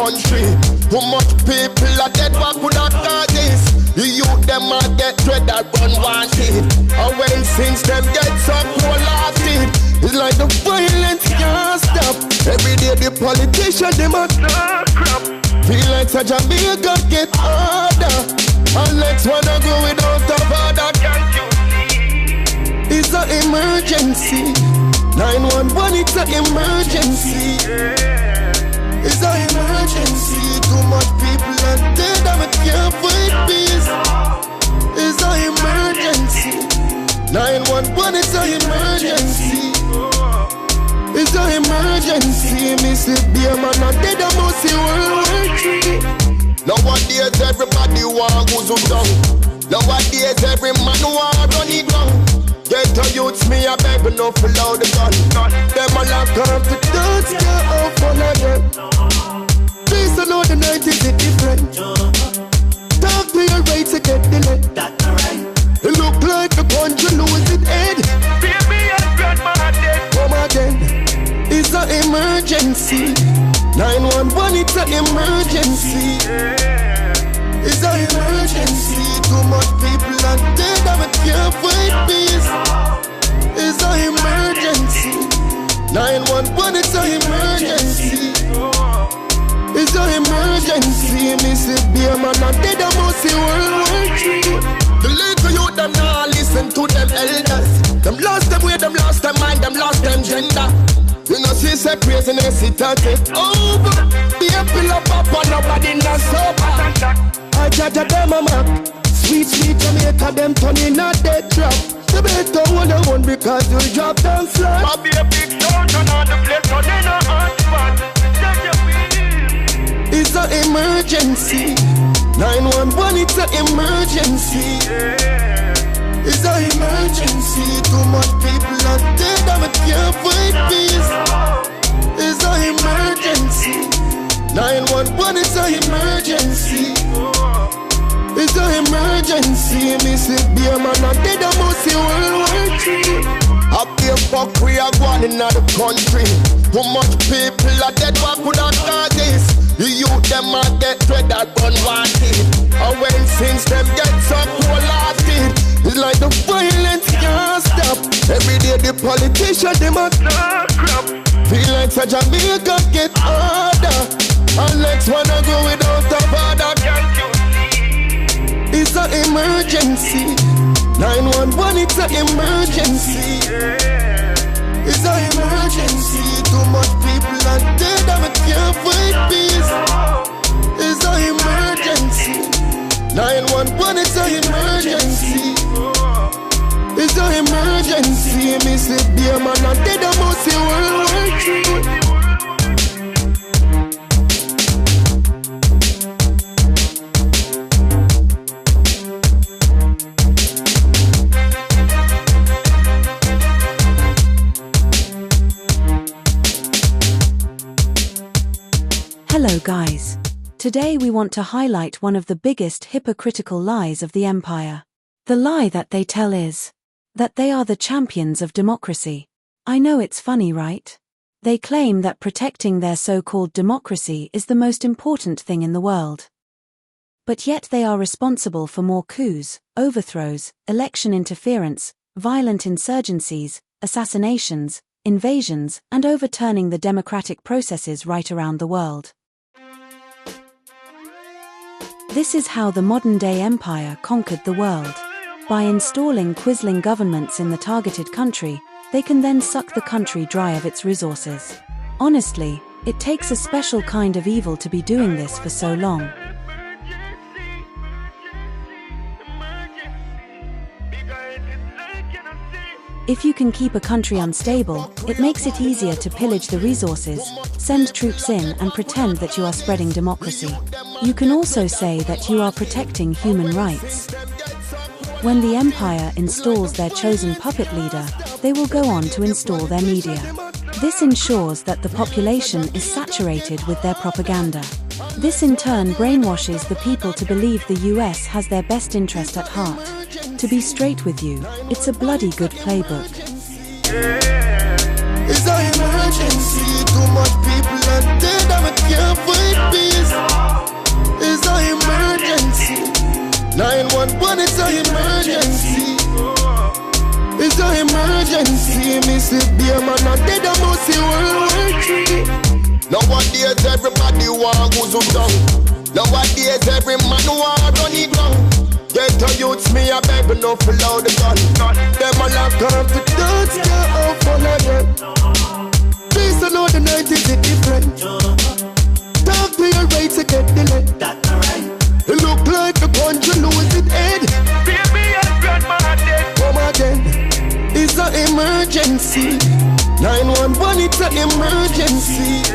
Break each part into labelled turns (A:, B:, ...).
A: country. Too much people are dead, what could have caused this? The youth them a get dread that run wanted. And when since them get so cold lasted, it's like the violence can't stop. Every day the politicians them a crap. Feel like such a Jamaica get harder. And let's wanna go without a father. Can't you see? It's an emergency. 911, it's an emergency. It's an emergency. Too much people are dead and we can't fight peace. It's an emergency. 911, it's an emergency. It's an emergency. Me say, dear man, I'm dead, I must see World War III. Nowadays everybody want goes down. Nowadays every man want run it down. Get to youths, me a beg enough for loud the gun. Them a lock up the doors, get out for again. Please don't know the night is different. Talk to your right to get delayed. It look like the country losing head. Baby and grandma dead. Come again. It's an emergency. 911, it's an emergency. It's an emergency. Too much people are dead and we can't fight peace. It's an emergency. 911, it's an emergency. It's an emergency. Me say, dear man, I'm dead, I must see World War III. The little youth, them now listen to them elders. Them lost them way, them lost their mind, them lost them gender. You know, she said craziness, it take over. Be a pillar pop and nobody not sober. I judge them a map. Sweet, sweet Jamaica, them turning a dead trap. The better one I want because you drop them flat. I'll be a big stone on the plate, so they not hot spot. It's an emergency. 911, it's an emergency. It's an emergency. Too much people are dead and we can't fight peace. It's an emergency. 911, it's an emergency. It's an emergency. Me say, dear man, I'm dead, I must see World War III. Up here, fuck, we are going in the country. Too much people are dead, what could have caused this? The youth, them are get dread that run wanted. And when since them get so cold lasted, it's like the violence can't stop. Every day the politicians, them a crap. Feel like such a Jamaica get harder. And let's wanna go without a father. Can't you see? It's an emergency. 911, it's an emergency. It's an emergency. Too much people are dead and we can't fight peace. It's an emergency. 911, it's an emergency. It's an emergency. Me say, dear man, I'm dead, I must see World War III.
B: Hello guys. Today we want to highlight one of the biggest hypocritical lies of the empire. The lie that they tell is that they are the champions of democracy. I know it's funny, right? They claim that protecting their so-called democracy is the most important thing in the world. But yet they are responsible for more coups, overthrows, election interference, violent insurgencies, assassinations, invasions, and overturning the democratic processes right around the world. This is how the modern-day empire conquered the world. By installing quisling governments in the targeted country, they can then suck the country dry of its resources. Honestly, it takes a special kind of evil to be doing this for so long. If you can keep a country unstable, it makes it easier to pillage the resources, send troops in and pretend that you are spreading democracy. You can also say that you are protecting human rights. When the empire installs their chosen puppet leader, they will go on to install their media. This ensures that the population is saturated with their propaganda. This in turn brainwashes the people to believe the US has their best interest at heart. To be straight with you, it's a bloody good playbook.
A: It's an emergency. Too much people are dead and we can't fight peace. It's an emergency. 911, it's an emergency. It's an emergency. Me say, be a man and dead and must see World War III. Nowadays everybody want goes down. Nowadays every man want run it down. Get a youths, me a beg enough for loud the gun. Them a lock confidence, get out for again. Please don't know the night is different. Talk to your right to get the leg. It look like the country lose its head. Baby and grandma dead. Come again. It's an emergency. 911, it's an emergency.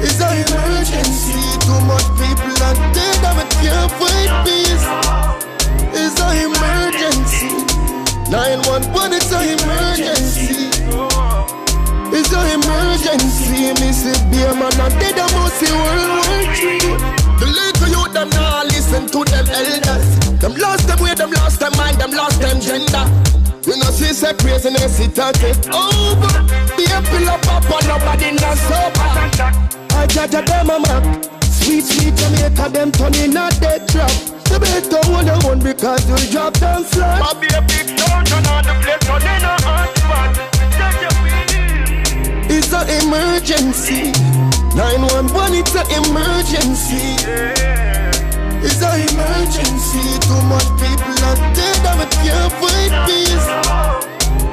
A: It's an emergency. Too much people are dead and we can't fight peace. It's an emergency. 911, it's an emergency. It's an emergency. Me say, be a man and dead and must see World War III. The little youth, them now listen to them elders. Them lost them way, them lost them mind, them lost them gender. You know, she said craziness, it a take over. Be a pill up up and nobody not sober. I judge them a mark. Sweet, sweet Jamaica, them turn in a dead trap. The better hold your own because you'll drop down flat. I'll be a big stone, turn on the place, turn in a hot spot. It's an emergency. 911, it's an emergency. It's an emergency. Too much people are dead and we can't fight peace.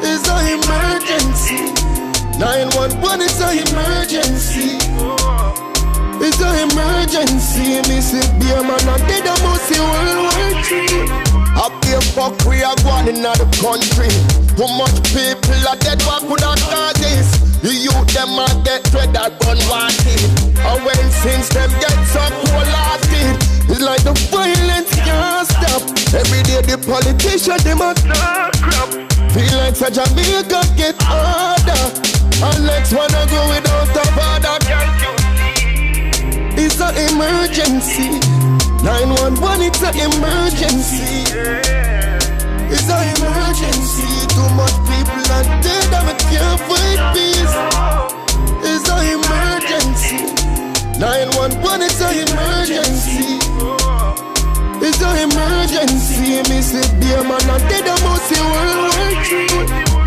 A: It's an emergency. 911, it's an emergency. It's an emergency. Me say, be a man and dead and must see World War III. I be a fuck we are going in the country. Too much people are dead, what could have caused this? The youth them are get dread that run wanted. And when since them get so cold-hearted, it's like the violence can't stop. Every day the politicians them a start crap. Feel like such a Jamaica get harder. And let's wanna go without a father. It's an emergency. 911, it's an emergency. It's an emergency. Too much people are dead and we can't fight peace. It's an emergency. 911, it's an emergency. It's an emergency. Me say, be a man and dead and must see World War III.